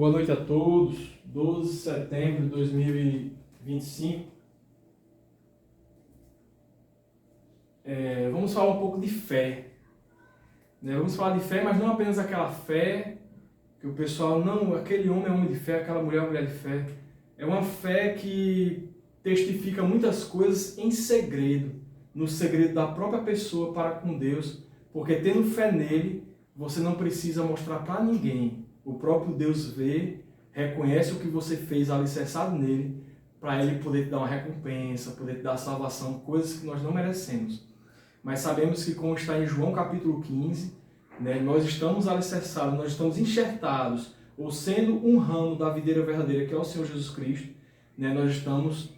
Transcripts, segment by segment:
Boa noite a todos. 12 de setembro de 2025. Vamos falar um pouco de fé. Vamos falar de fé, mas não apenas aquela fé que o pessoal, não, aquele homem é homem de fé, aquela mulher é mulher de fé. É uma fé que testifica muitas coisas em segredo, no segredo da própria pessoa para com Deus, porque tendo fé nele, você não precisa mostrar para ninguém. O próprio Deus vê, reconhece o que você fez alicerçado nele, para ele poder te dar uma recompensa, poder te dar salvação, coisas que nós não merecemos. Mas sabemos que, como está em João capítulo 15, nós estamos alicerçados, nós estamos enxertados, ou sendo um ramo da videira verdadeira, que é o Senhor Jesus Cristo, nós estamos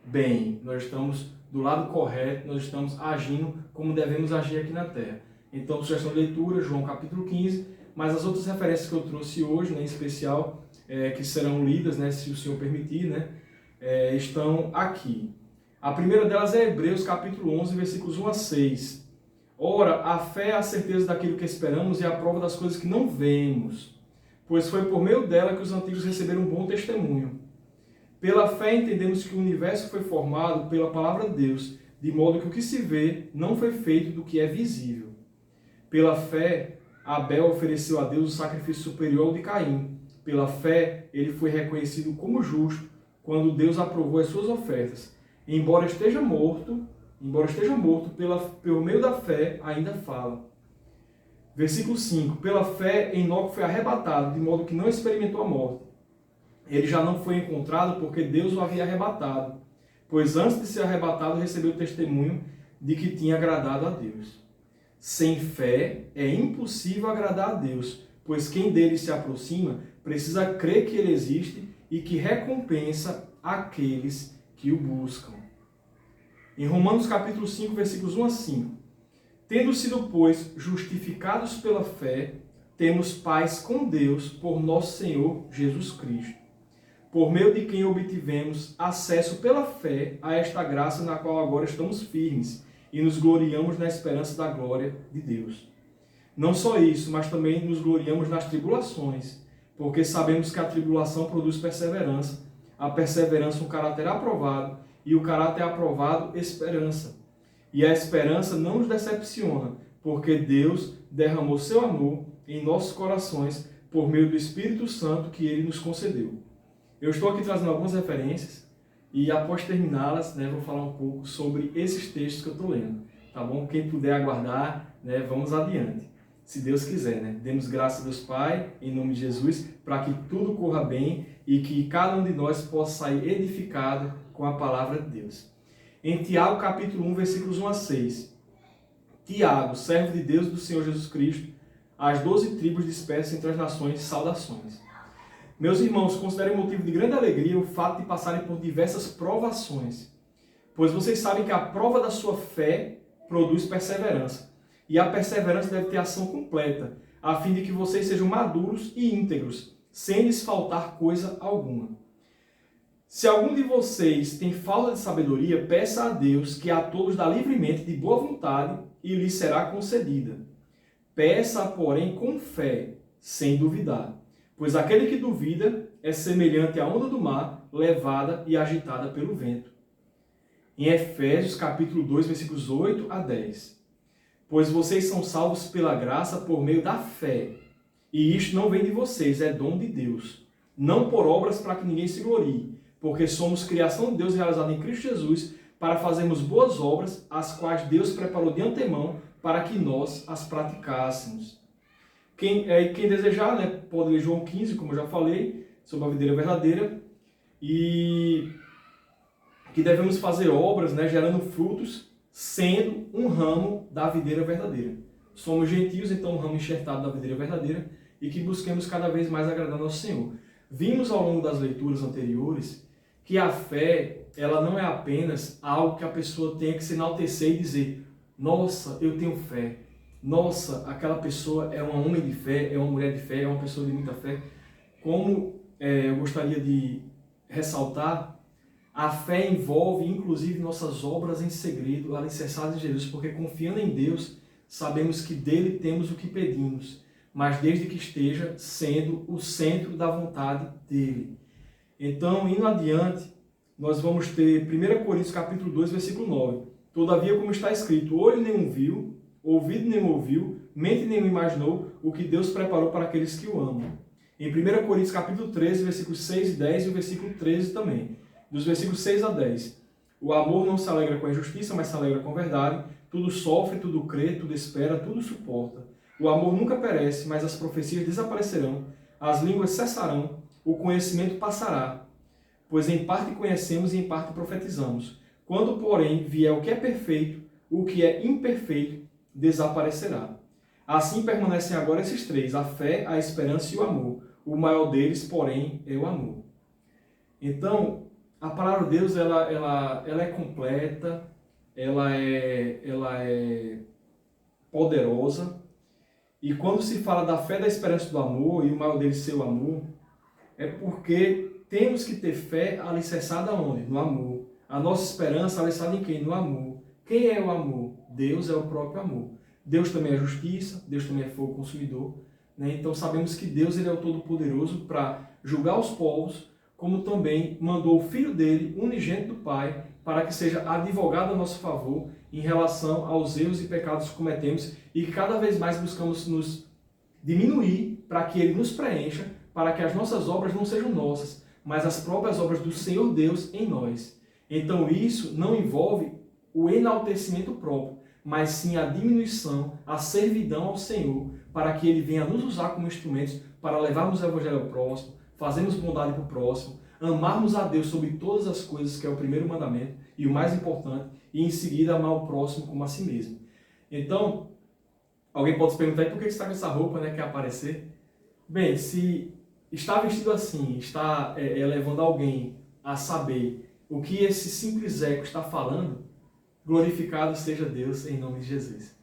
bem, nós estamos do lado correto, nós estamos agindo como devemos agir aqui na terra. Então, sugestão de leitura, João capítulo 15, mas as outras referências que eu trouxe hoje, em especial, que serão lidas, se o Senhor permitir, estão aqui. A primeira delas é Hebreus capítulo 11, versículos 1 a 6. Ora, a fé é a certeza daquilo que esperamos e a prova das coisas que não vemos, pois foi por meio dela que os antigos receberam um bom testemunho. Pela fé entendemos que o universo foi formado pela palavra de Deus, de modo que o que se vê não foi feito do que é visível. Pela fé, Abel ofereceu a Deus o sacrifício superior ao de Caim. Pela fé, ele foi reconhecido como justo quando Deus aprovou as suas ofertas. Embora esteja morto, pelo meio da fé ainda fala. Versículo 5. Pela fé, Enoque foi arrebatado, de modo que não experimentou a morte. Ele já não foi encontrado porque Deus o havia arrebatado, pois antes de ser arrebatado recebeu o testemunho de que tinha agradado a Deus. Sem fé é impossível agradar a Deus, pois quem dele se aproxima precisa crer que ele existe e que recompensa aqueles que o buscam. Em Romanos capítulo 5, versículos 1 a 5. Tendo sido, pois, justificados pela fé, temos paz com Deus por nosso Senhor Jesus Cristo, por meio de quem obtivemos acesso pela fé a esta graça na qual agora estamos firmes e nos gloriamos na esperança da glória de Deus. Não só isso, mas também nos gloriamos nas tribulações, porque sabemos que a tribulação produz perseverança, a perseverança um caráter aprovado, e o caráter aprovado, esperança. E a esperança não nos decepciona, porque Deus derramou seu amor em nossos corações por meio do Espírito Santo que Ele nos concedeu. Eu estou aqui trazendo algumas referências e após terminá-las, vou falar um pouco sobre esses textos que eu estou lendo. Tá bom? Quem puder aguardar, vamos adiante. Se Deus quiser, Demos graças a Deus Pai, em nome de Jesus, para que tudo corra bem e que cada um de nós possa sair edificado com a palavra de Deus. Em Tiago, capítulo 1, versículos 1 a 6. Tiago, servo de Deus e do Senhor Jesus Cristo, às 12 tribos dispersas entre as nações, saudações. Meus irmãos, considerem motivo de grande alegria o fato de passarem por diversas provações, pois vocês sabem que a prova da sua fé produz perseverança, e a perseverança deve ter ação completa, a fim de que vocês sejam maduros e íntegros, sem lhes faltar coisa alguma. Se algum de vocês tem falta de sabedoria, peça a Deus, que a todos dá livremente de boa vontade, e lhe será concedida. Peça, porém, com fé, sem duvidar. Pois aquele que duvida é semelhante à onda do mar, levada e agitada pelo vento. Em Efésios, capítulo 2, versículos 8 a 10. Pois vocês são salvos pela graça por meio da fé. E isto não vem de vocês, é dom de Deus. Não por obras para que ninguém se glorie, porque somos criação de Deus realizada em Cristo Jesus, para fazermos boas obras, as quais Deus preparou de antemão para que nós as praticássemos. Quem desejar, pode ler João 15, como eu já falei, sobre a videira verdadeira, e que devemos fazer obras, gerando frutos, sendo um ramo da videira verdadeira. Somos gentios, então um ramo enxertado da videira verdadeira, e que busquemos cada vez mais agradar ao nosso Senhor. Vimos ao longo das leituras anteriores que a fé, ela não é apenas algo que a pessoa tenha que se enaltecer e dizer: nossa, eu tenho fé. Nossa, aquela pessoa é um homem de fé, é uma mulher de fé, é uma pessoa de muita fé. Como eu gostaria de ressaltar, a fé envolve inclusive nossas obras em segredo, alicerçadas em Jesus, porque confiando em Deus, sabemos que dele temos o que pedimos. mas desde que esteja sendo o centro da vontade dele. Então, indo adiante, nós vamos ter 1 Coríntios capítulo 2, versículo 9. Todavia, como está escrito, olho nenhum viu, ouvido nenhum ouviu, mente nenhum imaginou o que Deus preparou para aqueles que o amam. Em 1 Coríntios capítulo 13, versículos 6 e 10 e o versículo 13 também. Dos versículos 6 a 10. O amor não se alegra com a injustiça, mas se alegra com a verdade. Tudo sofre, tudo crê, tudo espera, tudo suporta. O amor nunca perece, mas as profecias desaparecerão, as línguas cessarão, o conhecimento passará. Pois em parte conhecemos e em parte profetizamos. Quando, porém, vier o que é perfeito, o que é imperfeito desaparecerá. Assim permanecem agora esses três, a fé, a esperança e o amor. O maior deles, porém, é o amor. Então, a palavra de Deus ela é completa, ela é poderosa. E quando se fala da fé, da esperança e do amor, e o maior deles ser o amor, é porque temos que ter fé alicerçada onde? No amor. A nossa esperança alicerçada em quem? No amor. Quem é o amor? Deus é o próprio amor. Deus também é justiça, Deus também é fogo consumidor. Né? Então sabemos que Deus ele é o Todo-Poderoso para julgar os povos, como também mandou o Filho dele, unigênito do Pai, para que seja advogado a nosso favor em relação aos erros e pecados que cometemos e cada vez mais buscamos nos diminuir para que Ele nos preencha, para que as nossas obras não sejam nossas, mas as próprias obras do Senhor Deus em nós. Então isso não envolve o enaltecimento próprio, mas sim a diminuição, a servidão ao Senhor, para que Ele venha nos usar como instrumentos para levarmos o Evangelho ao próximo, fazermos bondade para o próximo, amarmos a Deus sobre todas as coisas, que é o primeiro mandamento e o mais importante, e em seguida amar o próximo como a si mesmo. Então, alguém pode se perguntar, por que você está com essa roupa, né, quer aparecer? Bem, se está vestido assim, está levando alguém a saber o que esse simples eco está falando, glorificado seja Deus em nome de Jesus.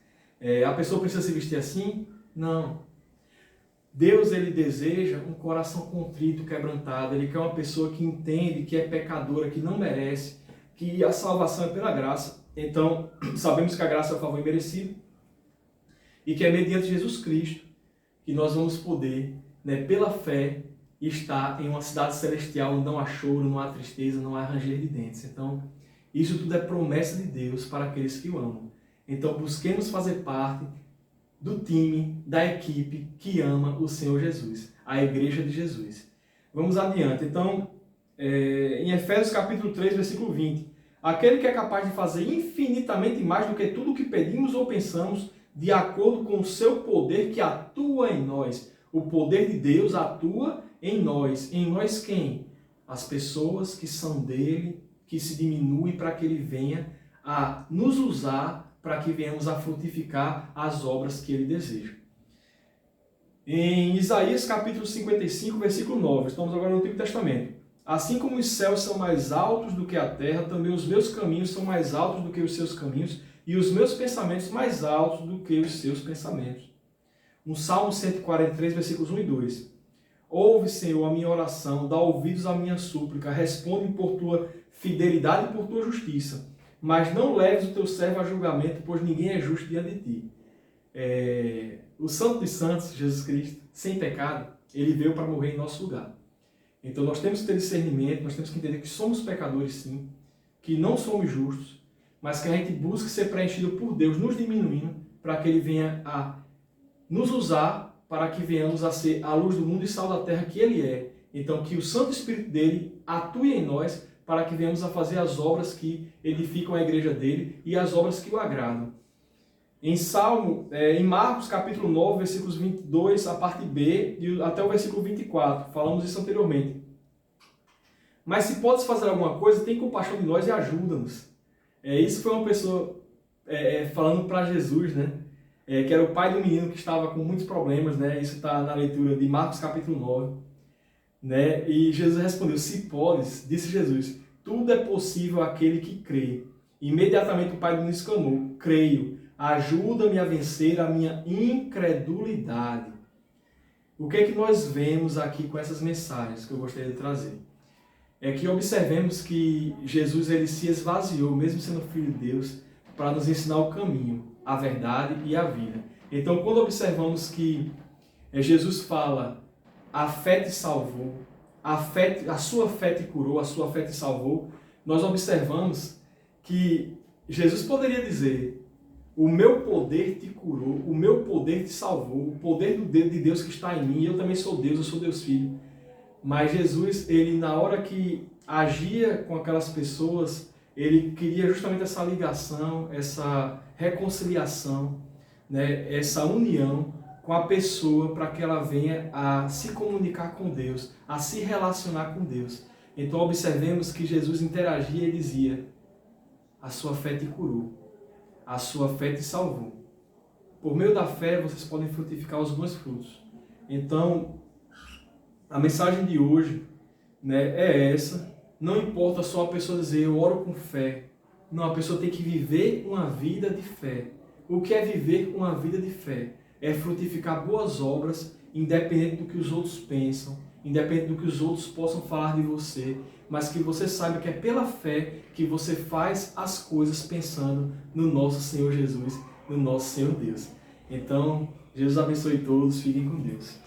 A pessoa precisa se vestir assim? Não. Deus ele deseja um coração contrito, quebrantado. Ele quer uma pessoa que entende que é pecadora, que não merece, que a salvação é pela graça. Então, sabemos que a graça é o favor imerecido e que é mediante Jesus Cristo que nós vamos poder, né, pela fé, estar em uma cidade celestial onde não há choro, não há tristeza, não há ranger de dentes. Então, isso tudo é promessa de Deus para aqueles que o amam. Então, busquemos fazer parte do time, da equipe que ama o Senhor Jesus, a Igreja de Jesus. Vamos adiante. Então, em Efésios capítulo 3, versículo 20. Aquele que é capaz de fazer infinitamente mais do que tudo o que pedimos ou pensamos, de acordo com o seu poder que atua em nós. O poder de Deus atua em nós. Em nós quem? As pessoas que são dele, que se diminuem para que ele venha a nos usar para que venhamos a frutificar as obras que ele deseja. Em Isaías capítulo 55, versículo 9, estamos agora no Antigo Testamento. Assim como os céus são mais altos do que a terra, também os meus caminhos são mais altos do que os seus caminhos, e os meus pensamentos mais altos do que os seus pensamentos. No Salmo 143, versículos 1 e 2. Ouve, Senhor, a minha oração, dá ouvidos à minha súplica, responde por tua fidelidade e por tua justiça. Mas não leves o teu servo a julgamento, pois ninguém é justo diante de ti. O Santo dos Santos, Jesus Cristo, sem pecado, ele veio para morrer em nosso lugar. Então nós temos que ter discernimento, nós temos que entender que somos pecadores sim, que não somos justos, mas que a gente busca ser preenchido por Deus, nos diminuindo, para que ele venha a nos usar, para que venhamos a ser a luz do mundo e sal da terra que ele é. Então que o Santo Espírito dele atue em nós, para que venhamos a fazer as obras que edificam a igreja dele e as obras que o agradam. Em Marcos capítulo 9, versículos 22, a parte B, até o versículo 24, falamos isso anteriormente. Mas se podes fazer alguma coisa, tem compaixão de nós e ajuda-nos. Isso foi uma pessoa falando para Jesus, né? Que era o pai do menino que estava com muitos problemas, né? Isso está na leitura de Marcos capítulo 9. Né? E Jesus respondeu, se podes, disse Jesus, tudo é possível àquele que crê. Imediatamente o pai do menino exclamou, creio, ajuda-me a vencer a minha incredulidade. O que é que nós vemos aqui com essas mensagens que eu gostaria de trazer? É que observemos que Jesus ele se esvaziou, mesmo sendo Filho de Deus, para nos ensinar o caminho, a verdade e a vida. Então, quando observamos que Jesus fala, a fé te salvou, a sua fé te curou, a sua fé te salvou. Nós observamos que Jesus poderia dizer, o meu poder te curou, o meu poder te salvou, o poder de Deus que está em mim, eu também sou Deus, eu sou Deus Filho. Mas Jesus, ele na hora que agia com aquelas pessoas, ele queria justamente essa ligação, essa reconciliação, né, essa união com a pessoa para que ela venha a se comunicar com Deus, a se relacionar com Deus. Então observemos que Jesus interagia e dizia, a sua fé te curou, a sua fé te salvou. Por meio da fé vocês podem frutificar os bons frutos. Então, a mensagem de hoje, né, é essa. Não importa só a pessoa dizer, eu oro com fé. Não, a pessoa tem que viver uma vida de fé. O que é viver uma vida de fé? É frutificar boas obras, independente do que os outros pensam, independente do que os outros possam falar de você, mas que você saiba que é pela fé que você faz as coisas pensando no nosso Senhor Jesus, no nosso Senhor Deus. Então, Jesus abençoe todos, fiquem com Deus.